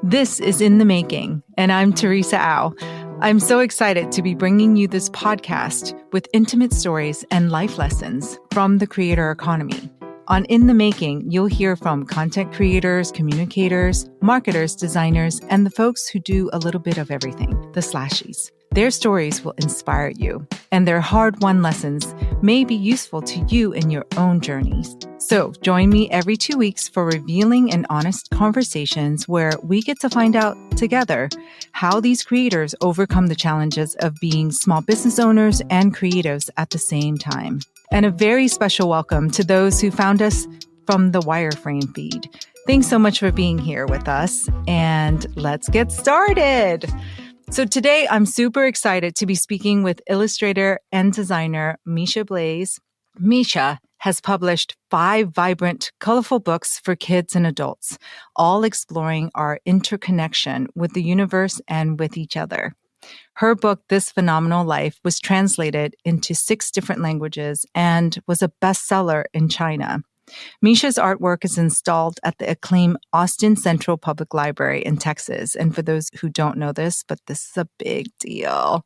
This is In the Making, and I'm Teresa Au. I'm so excited to be bringing you this podcast with intimate stories and life lessons from the creator economy. On In the Making, you'll hear from content creators, communicators, marketers, designers, and the folks who do a little bit of everything, the slashies. Their stories will inspire you, and their hard-won lessons may be useful to you in your own journeys. So join me every 2 weeks for revealing and honest conversations where we get to find out together how these creators overcome the challenges of being small business owners and creatives at the same time. And a very special welcome to those who found us from the Wireframe feed. Thanks so much for being here with us, and let's get started. So today, I'm super excited to be speaking with illustrator and designer Misha Blaise. Misha has published 5 vibrant, colorful books for kids and adults, all exploring our interconnection with the universe and with each other. Her book, This Phenomenal Life, was translated into 6 different languages and was a bestseller in China. Misha's artwork is installed at the acclaimed Austin Central Public Library in Texas. And for those who don't know this, but this is a big deal.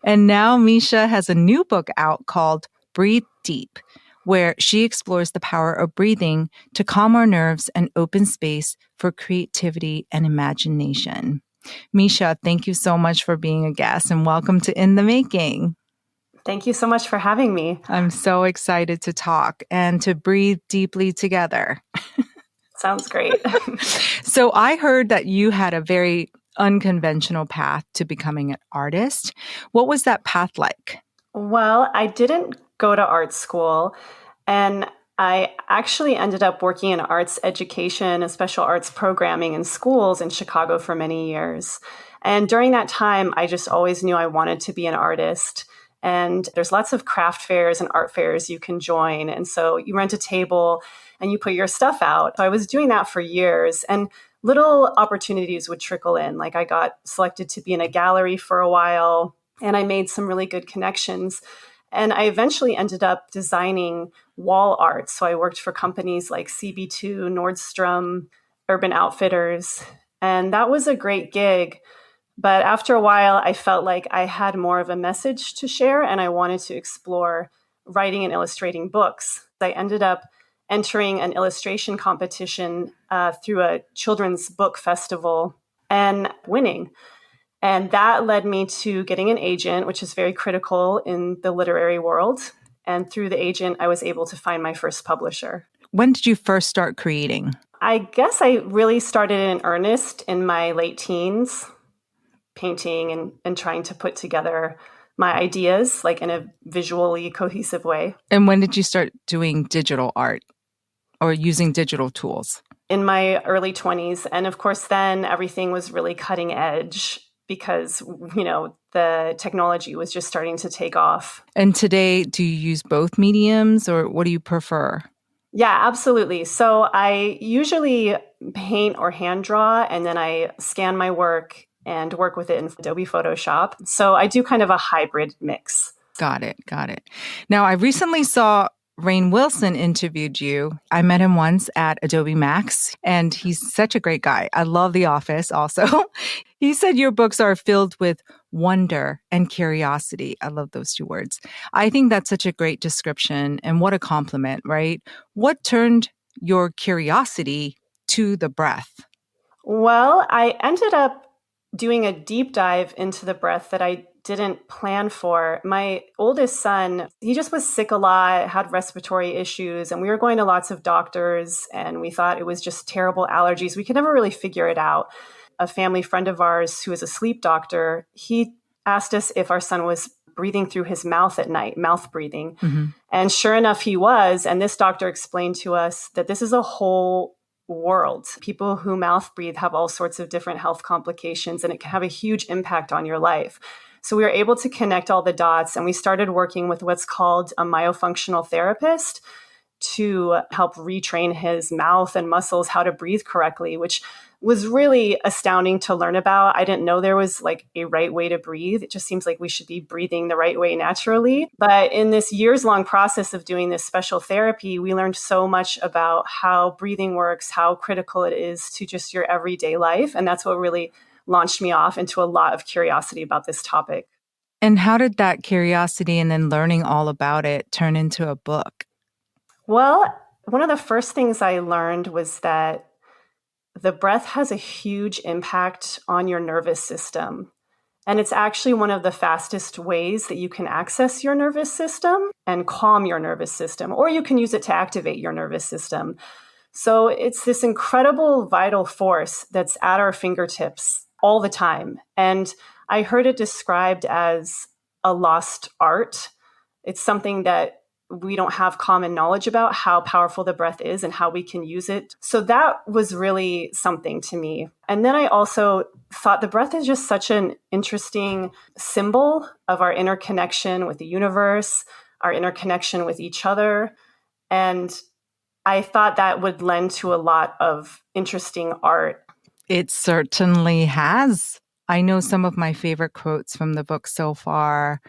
And now Misha has a new book out called Breathe Deep, where she explores the power of breathing to calm our nerves and open space for creativity and imagination. Misha, thank you so much for being a guest and welcome to In the Making. Thank you so much for having me. I'm so excited to talk and to breathe deeply together. Sounds great. So I heard that you had a very unconventional path to becoming an artist. What was that path like? Well, I didn't go to art school, and I actually ended up working in arts education and special arts programming in schools in Chicago for many years. And during that time, I just always knew I wanted to be an artist. And there's lots of craft fairs and art fairs you can join. And so you rent a table and you put your stuff out. So I was doing that for years, and little opportunities would trickle in. Like I got selected to be in a gallery for a while, and I made some really good connections. And I eventually ended up designing wall art. So I worked for companies like CB2, Nordstrom, Urban Outfitters, and that was a great gig. But after a while, I felt like I had more of a message to share, and I wanted to explore writing and illustrating books. I ended up entering an illustration competition through a children's book festival and winning. And that led me to getting an agent, which is very critical in the literary world. And through the agent, I was able to find my first publisher. When did you first start creating? I guess I really started in earnest in my late teens, painting and trying to put together my ideas like in a visually cohesive way. And when did you start doing digital art or using digital tools? In my early 20s. And of course, then everything was really cutting edge because, the technology was just starting to take off. And today, do you use both mediums or what do you prefer? Yeah, absolutely. So I usually paint or hand draw, and then I scan my work and work with it in Adobe Photoshop. So I do kind of a hybrid mix. Got it. Now, I recently saw Rainn Wilson interviewed you. I met him once at Adobe Max, and he's such a great guy. I love The Office also. He said your books are filled with wonder and curiosity. I love those 2 words. I think that's such a great description, and what a compliment, right? What turned your curiosity to the breath? Well, I ended up doing a deep dive into the breath that I didn't plan for. My oldest son, he just was sick a lot, had respiratory issues, and we were going to lots of doctors, and we thought it was just terrible allergies. We could never really figure it out. A family friend of ours who is a sleep doctor, he asked us if our son was breathing through his mouth at night, mouth breathing. Mm-hmm. And sure enough, he was. And this doctor explained to us that this is a whole world. People who mouth breathe have all sorts of different health complications, and it can have a huge impact on your life. So we were able to connect all the dots, and we started working with what's called a myofunctional therapist to help retrain his mouth and muscles how to breathe correctly, which was really astounding to learn about. I didn't know there was like a right way to breathe. It just seems like we should be breathing the right way naturally. But in this years-long process of doing this special therapy, we learned so much about how breathing works, how critical it is to just your everyday life. And that's what really launched me off into a lot of curiosity about this topic. And how did that curiosity and then learning all about it turn into a book? Well, one of the first things I learned was that the breath has a huge impact on your nervous system. And it's actually one of the fastest ways that you can access your nervous system and calm your nervous system, or you can use it to activate your nervous system. So it's this incredible vital force that's at our fingertips all the time. And I heard it described as a lost art. It's something that we don't have common knowledge about how powerful the breath is and how we can use it. So that was really something to me. And then I also thought the breath is just such an interesting symbol of our interconnection with the universe, our interconnection with each other. And I thought that would lend to a lot of interesting art. It certainly has. I know some of my favorite quotes from the book so far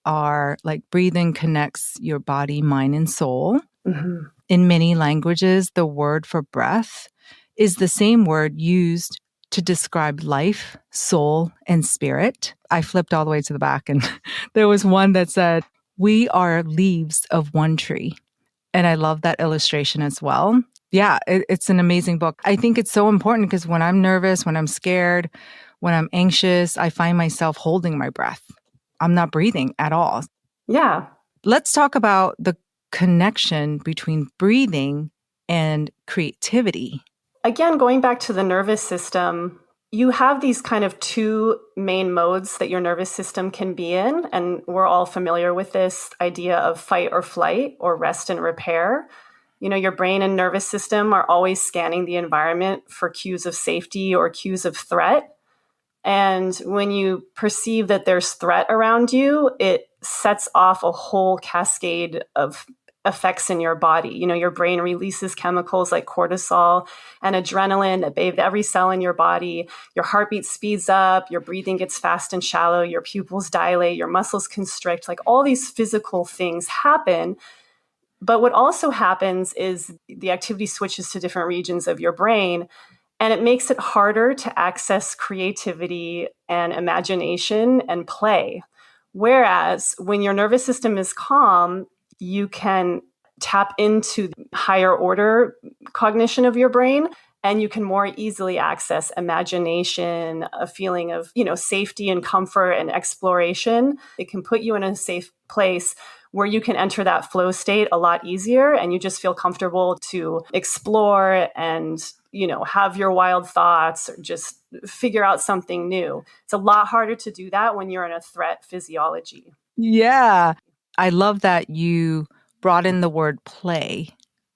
are like breathing connects your body, mind, and soul. Mm-hmm. In many languages, the word for breath is the same word used to describe life, soul, and spirit. I flipped all the way to the back and there was one that said, "We are leaves of one tree." And I love that illustration as well. Yeah, it's an amazing book. I think it's so important because when I'm nervous, when I'm scared, when I'm anxious, I find myself holding my breath. I'm not breathing at all. Yeah. Let's talk about the connection between breathing and creativity. Again, going back to the nervous system, you have these kind of two main modes that your nervous system can be in. And we're all familiar with this idea of fight or flight or rest and repair. You know, your brain and nervous system are always scanning the environment for cues of safety or cues of threat. And when you perceive that there's threat around you, it sets off a whole cascade of effects in your body. You know, your brain releases chemicals like cortisol and adrenaline that bathe every cell in your body. Your heartbeat speeds up, your breathing gets fast and shallow, your pupils dilate, your muscles constrict. Like all these physical things happen. But what also happens is the activity switches to different regions of your brain. And it makes it harder to access creativity and imagination and play. Whereas when your nervous system is calm, you can tap into the higher order cognition of your brain and you can more easily access imagination, a feeling of, you know, safety and comfort and exploration. It can put you in a safe place where you can enter that flow state a lot easier and you just feel comfortable to explore and, you know, have your wild thoughts or just figure out something new. It's a lot harder to do that when you're in a threat physiology. Yeah. I love that you brought in the word play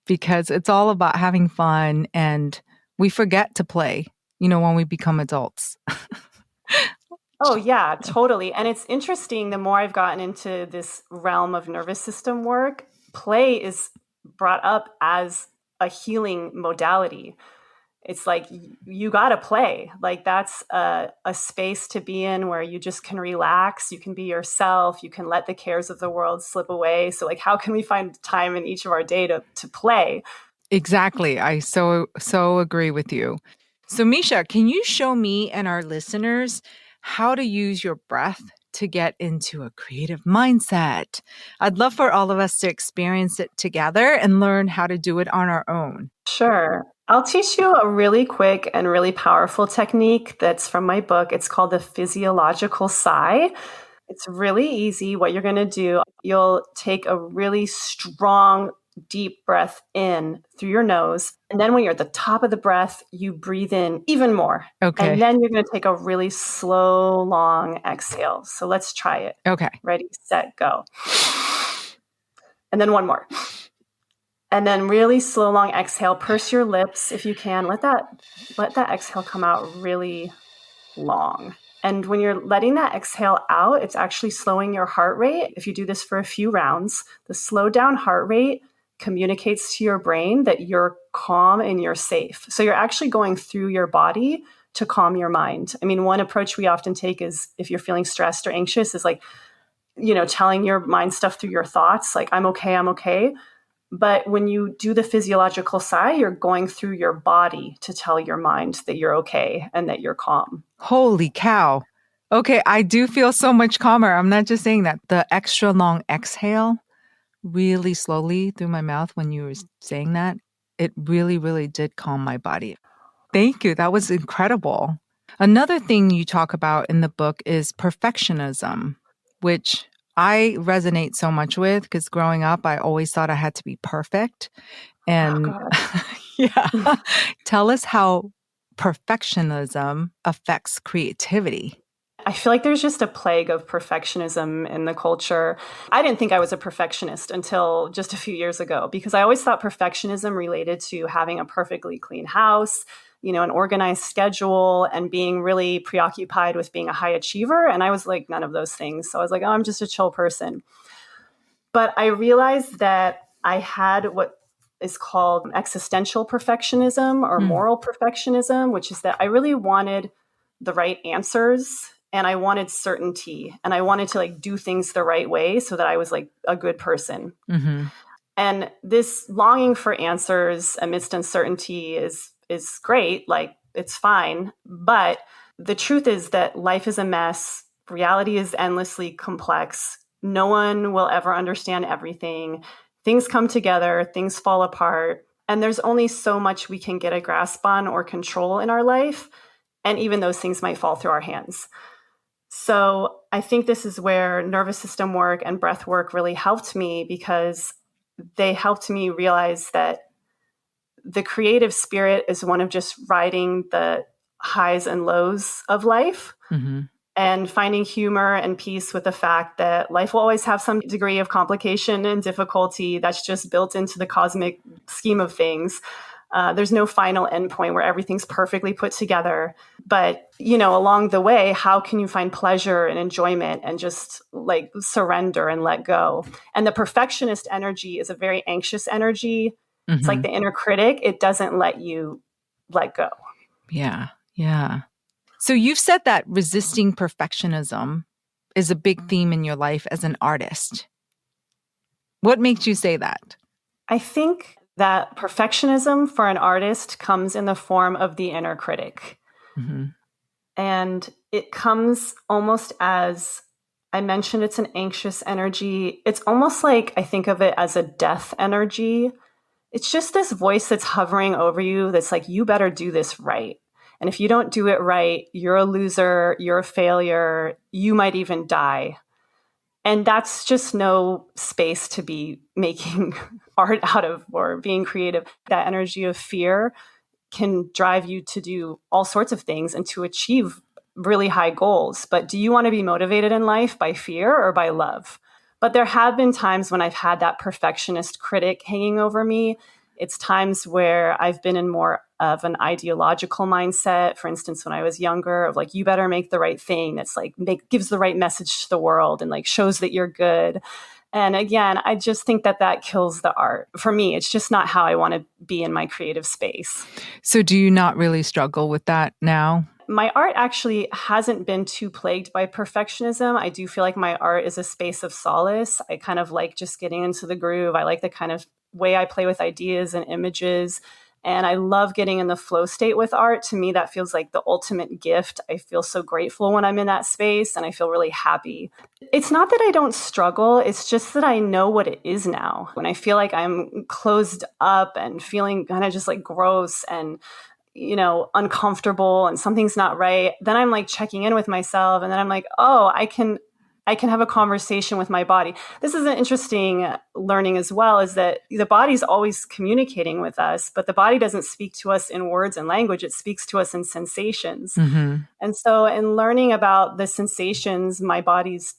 because it's all about having fun and we forget to play, you know, when we become adults. Oh, yeah, totally. And it's interesting, the more I've gotten into this realm of nervous system work, play is brought up as a healing modality. It's like you got to play. Like that's a space to be in where you just can relax. You can be yourself. You can let the cares of the world slip away. So like, how can we find time in each of our day to play? Exactly. I so agree with you. So Misha, can you show me and our listeners how to use your breath to get into a creative mindset? I'd love for all of us to experience it together and learn how to do it on our own. Sure. I'll teach you a really quick and really powerful technique that's from my book. It's called the physiological sigh. It's really easy. What you're going to do, you'll take a really strong, deep breath in through your nose. And then when you're at the top of the breath, you breathe in even more. Okay. And then you're going to take a really slow, long exhale. So let's try it. Okay. Ready, set, go. And then one more. And then really slow, long exhale. Purse your lips if you can. Let that exhale come out really long. And when you're letting that exhale out, it's actually slowing your heart rate. If you do this for a few rounds, the slowed down heart rate communicates to your brain that you're calm and you're safe. So you're actually going through your body to calm your mind. I mean, one approach we often take is if you're feeling stressed or anxious is like, telling your mind stuff through your thoughts, like, I'm okay, I'm okay. But when you do the physiological side, you're going through your body to tell your mind that you're okay and that you're calm. Holy cow. Okay, I do feel so much calmer. I'm not just saying that. The extra long exhale really slowly through my mouth when you were saying that, it really, really did calm my body. Thank you. That was incredible. Another thing you talk about in the book is perfectionism, which I resonate so much with because growing up, I always thought I had to be perfect. Oh, And God. yeah, tell us how perfectionism affects creativity. I feel like there's just a plague of perfectionism in the culture. I didn't think I was a perfectionist until just a few years ago because I always thought perfectionism related to having a perfectly clean house, an organized schedule, and being really preoccupied with being a high achiever. And I was like, none of those things. So I was like, oh, I'm just a chill person. But I realized that I had what is called existential perfectionism or moral perfectionism, which is that I really wanted the right answers and I wanted certainty and I wanted to like do things the right way so that I was like a good person. Mm-hmm. And this longing for answers amidst uncertainty is great, like it's fine, but the truth is that life is a mess. Reality is endlessly complex. No one will ever understand everything. Things come together, things fall apart, and there's only so much we can get a grasp on or control in our life, and even those things might fall through our hands. So I think this is where nervous system work and breath work really helped me because they helped me realize that the creative spirit is one of just riding the highs and lows of life and finding humor and peace with the fact that life will always have some degree of complication and difficulty that's just built into the cosmic scheme of things. There's no final endpoint where everything's perfectly put together. But, along the way, how can you find pleasure and enjoyment and just like surrender and let go? And the perfectionist energy is a very anxious energy. It's like the inner critic. It doesn't let you let go. Yeah. Yeah. So you've said that resisting perfectionism is a big theme in your life as an artist. What makes you say that? I think that perfectionism for an artist comes in the form of the inner critic. And it comes almost as, I mentioned, it's an anxious energy. It's almost like I think of it as a death energy. It's just this voice that's hovering over you that's like, you better do this right. And if you don't do it right, you're a loser, you're a failure, you might even die. And that's just no space to be making art out of or being creative. That energy of fear can drive you to do all sorts of things and to achieve really high goals. But do you want to be motivated in life by fear or by love? But there have been times when I've had that perfectionist critic hanging over me. It's times where I've been in more of an ideological mindset. For instance, when I was younger, of like, you better make the right thing. That's like gives the right message to the world and like shows that you're good. And again, I just think that kills the art. For me, it's just not how I want to be in my creative space. So do you not really struggle with that now? My art actually hasn't been too plagued by perfectionism. I do feel like my art is a space of solace. I kind of like just getting into the groove. I like the kind of way I play with ideas and images. And I love getting in the flow state with art. To me, that feels like the ultimate gift. I feel so grateful when I'm in that space and I feel really happy. It's not that I don't struggle. It's just that I know what it is now. When I feel like I'm closed up and feeling kind of just like gross and uncomfortable and something's not right, then I'm like checking in with myself. And then I'm like, oh, I can have a conversation with my body. This is an interesting learning as well, is that the body's always communicating with us, but the body doesn't speak to us in words and language. It speaks to us in sensations. And so in learning about the sensations my body's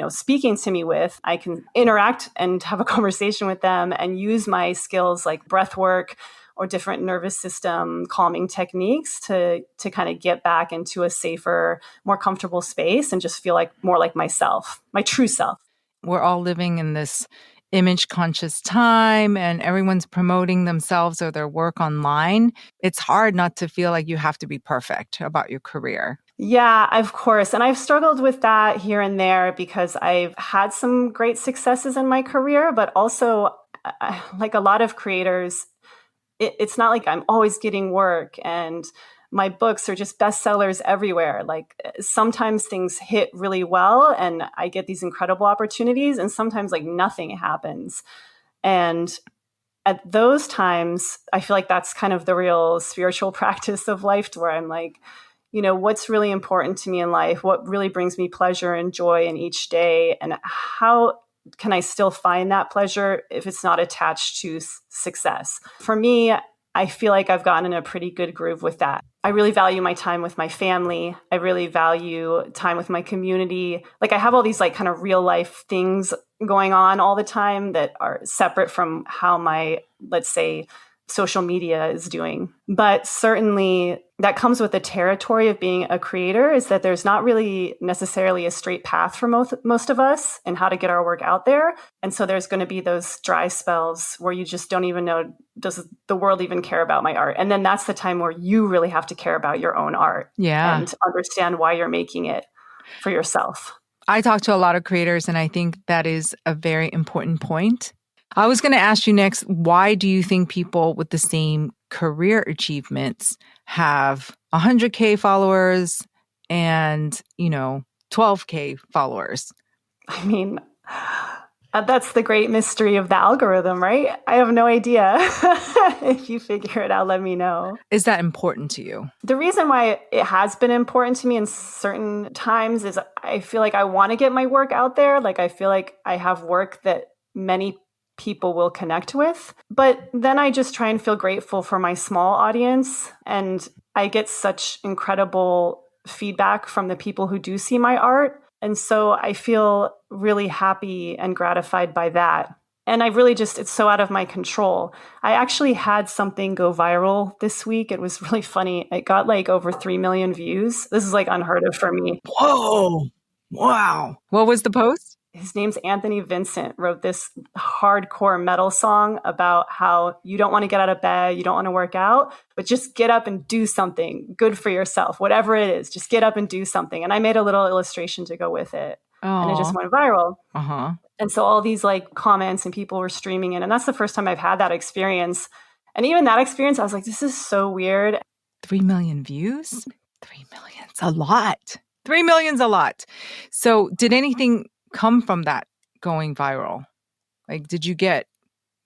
speaking to me with, I can interact and have a conversation with them and use my skills like breath work or different nervous system calming techniques to kind of get back into a safer, more comfortable space and just feel like more like myself, my true self. We're all living in this image conscious time and everyone's promoting themselves or their work online, it's hard not to feel like you have to be perfect about your career. Yeah, of course. And I've struggled with that here and there because I've had some great successes in my career, but also, like a lot of creators, it's not like I'm always getting work and my books are just bestsellers everywhere. Like sometimes things hit really well and I get these incredible opportunities, and sometimes like nothing happens. And at those times, I feel like that's kind of the real spiritual practice of life, to where I'm like, what's really important to me in life? What really brings me pleasure and joy in each day? And how can I still find that pleasure if it's not attached to success? For me, I feel like I've gotten in a pretty good groove with that. I really value my time with my family. I really value time with my community. Like I have all these like kind of real life things going on all the time that are separate from how my, let's say, social media is doing. But certainly that comes with the territory of being a creator, is that there's not really necessarily a straight path for most of us and how to get our work out there. And so there's going to be those dry spells where you just don't even know, does the world even care about my art? And then that's the time where you really have to care about your own art and understand why you're making it for yourself. I talk to a lot of creators, and I think that is a very important point. I was going to ask you next, why do you think people with the same career achievements have 100K followers and, 12K followers? I mean, that's the great mystery of the algorithm, right? I have no idea. If you figure it out, let me know. Is that important to you? The reason why it has been important to me in certain times is I feel like I want to get my work out there. Like I feel like I have work that many people will connect with. But then I just try and feel grateful for my small audience. And I get such incredible feedback from the people who do see my art. And so I feel really happy and gratified by that. And I really just, it's so out of my control. I actually had something go viral this week. It was really funny. It got like over 3 million views. This is like unheard of for me. Whoa. Wow. What was the post? His name's Anthony Vincent, wrote this hardcore metal song about how you don't want to get out of bed, you don't want to work out, but just get up and do something good for yourself, whatever it is, just get up and do something. And I made a little illustration to go with it. And it just went viral. And so all these like comments and people were streaming it. And that's the first time I've had that experience. And even that experience, I was like, this is so weird. 3 million views? 3 million's a lot. 3 million's a lot. So did anything come from that going viral? Like, did you get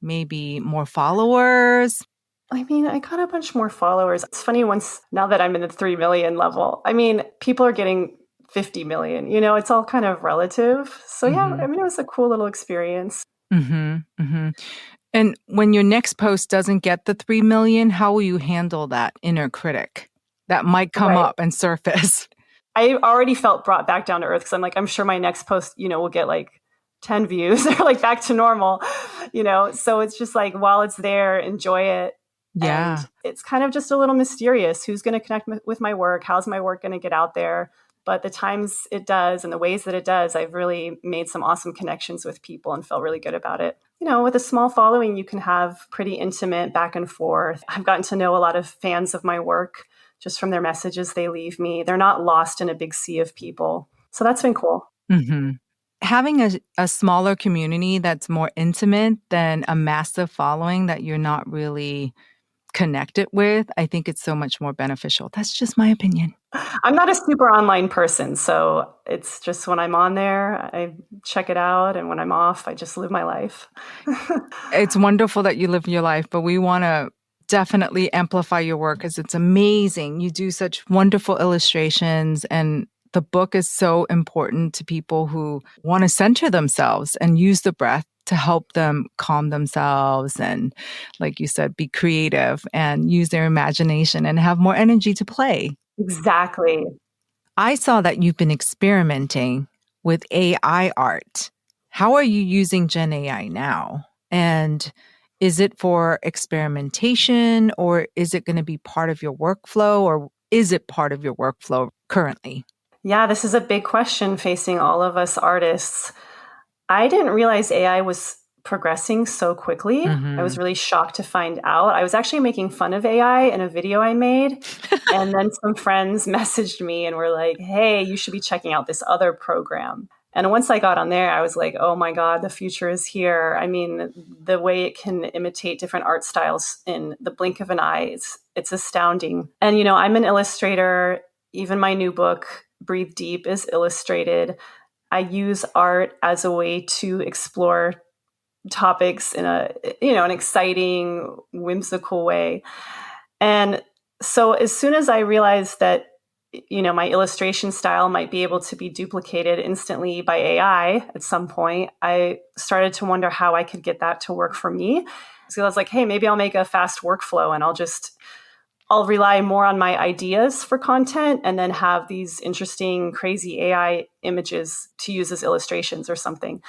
maybe more followers? I mean, I got a bunch more followers. It's funny, now that I'm in the 3 million level, I mean, people are getting 50 million, it's all kind of relative. So yeah, I mean, it was a cool little experience. And when your next post doesn't get the 3 million, how will you handle that inner critic that might come up and surface? I already felt brought back down to earth because I'm like, I'm sure my next post, will get like 10 views or like back to normal, So it's just like, while it's there, enjoy it. Yeah. And it's kind of just a little mysterious. Who's going to connect with my work? How's my work going to get out there? But the times it does and the ways that it does, I've really made some awesome connections with people and felt really good about it. With a small following, you can have pretty intimate back and forth. I've gotten to know a lot of fans of my work just from their messages they leave me. They're not lost in a big sea of people. So that's been cool. Having a smaller community that's more intimate than a massive following that you're not really connected with, I think it's so much more beneficial. That's just my opinion. I'm not a super online person, so it's just when I'm on there, I check it out, and when I'm off, I just live my life. It's wonderful that you live your life, but we want to definitely amplify your work because it's amazing. You do such wonderful illustrations, and the book is so important to people who want to center themselves and use the breath to help them calm themselves and, like you said, be creative and use their imagination and have more energy to play. Exactly. I saw that you've been experimenting with AI art. How are you using Gen AI now? And is it for experimentation, or is it going to be part of your workflow, or is it part of your workflow currently? Yeah, this is a big question facing all of us artists. I didn't realize AI was progressing so quickly. I was Mm-hmm. really shocked to find out. I was actually making fun of AI in a video I made. And then some friends messaged me and were like, hey, you should be checking out this other program. And once I got on there, I was like, oh my God, the future is here. I mean, the way it can imitate different art styles in the blink of an eye, it's astounding. And, I'm an illustrator. Even my new book, Breathe Deep, is illustrated. I use art as a way to explore topics in an exciting, whimsical way. And so as soon as I realized that, my illustration style might be able to be duplicated instantly by AI at some point, I started to wonder how I could get that to work for me. So I was like, hey, maybe I'll make a fast workflow and I'll rely more on my ideas for content and then have these interesting, crazy AI images to use as illustrations or something.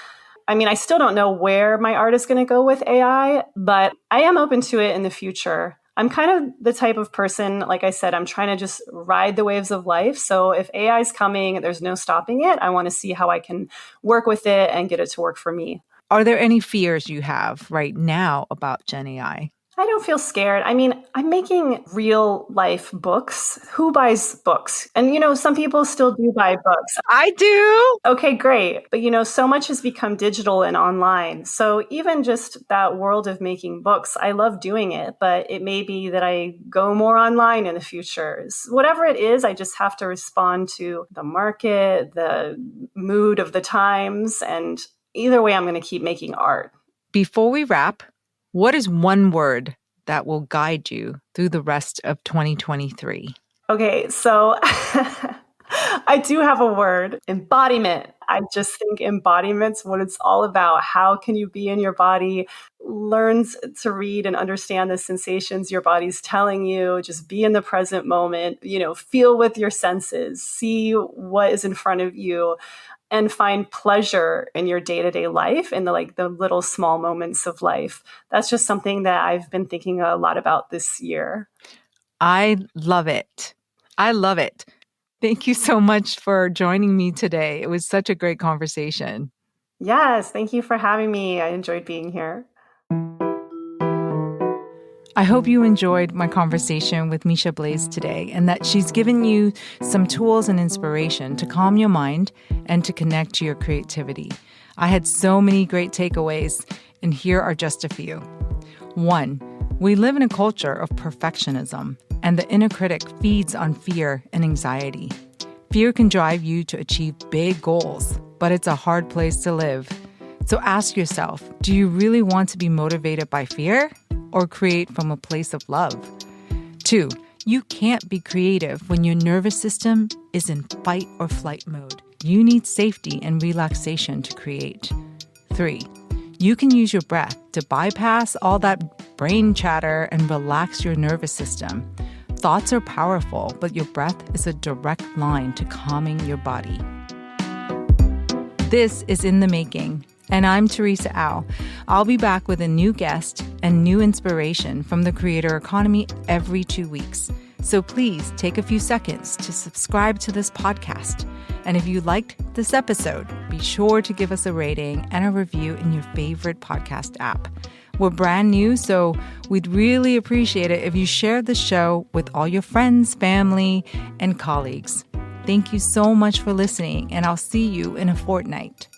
I mean, I still don't know where my art is going to go with AI, but I am open to it in the future. I'm kind of the type of person, like I said, I'm trying to just ride the waves of life. So if AI is coming, there's no stopping it. I want to see how I can work with it and get it to work for me. Are there any fears you have right now about Gen AI? I don't feel scared. I mean, I'm making real life books. Who buys books? And, some people still do buy books. I do. Okay, great. But, so much has become digital and online. So even just that world of making books, I love doing it, but it may be that I go more online in the future. Whatever it is, I just have to respond to the market, the mood of the times. And either way, I'm going to keep making art. Before we wrap, what is one word that will guide you through the rest of 2023? Okay, so I do have a word, embodiment. I just think embodiment's what it's all about. How can you be in your body, learn to read and understand the sensations your body's telling you, just be in the present moment, feel with your senses, see what is in front of you, and find pleasure in your day-to-day life and the little small moments of life. That's just something that I've been thinking a lot about this year. I love it. I love it. Thank you so much for joining me today. It was such a great conversation. Yes, thank you for having me. I enjoyed being here. I hope you enjoyed my conversation with Misha Blaise today and that she's given you some tools and inspiration to calm your mind and to connect to your creativity. I had so many great takeaways, and here are just a few. 1, we live in a culture of perfectionism, and the inner critic feeds on fear and anxiety. Fear can drive you to achieve big goals, but it's a hard place to live. So ask yourself, do you really want to be motivated by fear or create from a place of love? 2, you can't be creative when your nervous system is in fight or flight mode. You need safety and relaxation to create. 3, you can use your breath to bypass all that brain chatter and relax your nervous system. Thoughts are powerful, but your breath is a direct line to calming your body. This is In the Making, and I'm Teresa Au. I'll be back with a new guest and new inspiration from the creator economy every 2 weeks. So please take a few seconds to subscribe to this podcast. And if you liked this episode, be sure to give us a rating and a review in your favorite podcast app. We're brand new, so we'd really appreciate it if you shared the show with all your friends, family, and colleagues. Thank you so much for listening, and I'll see you in a fortnight.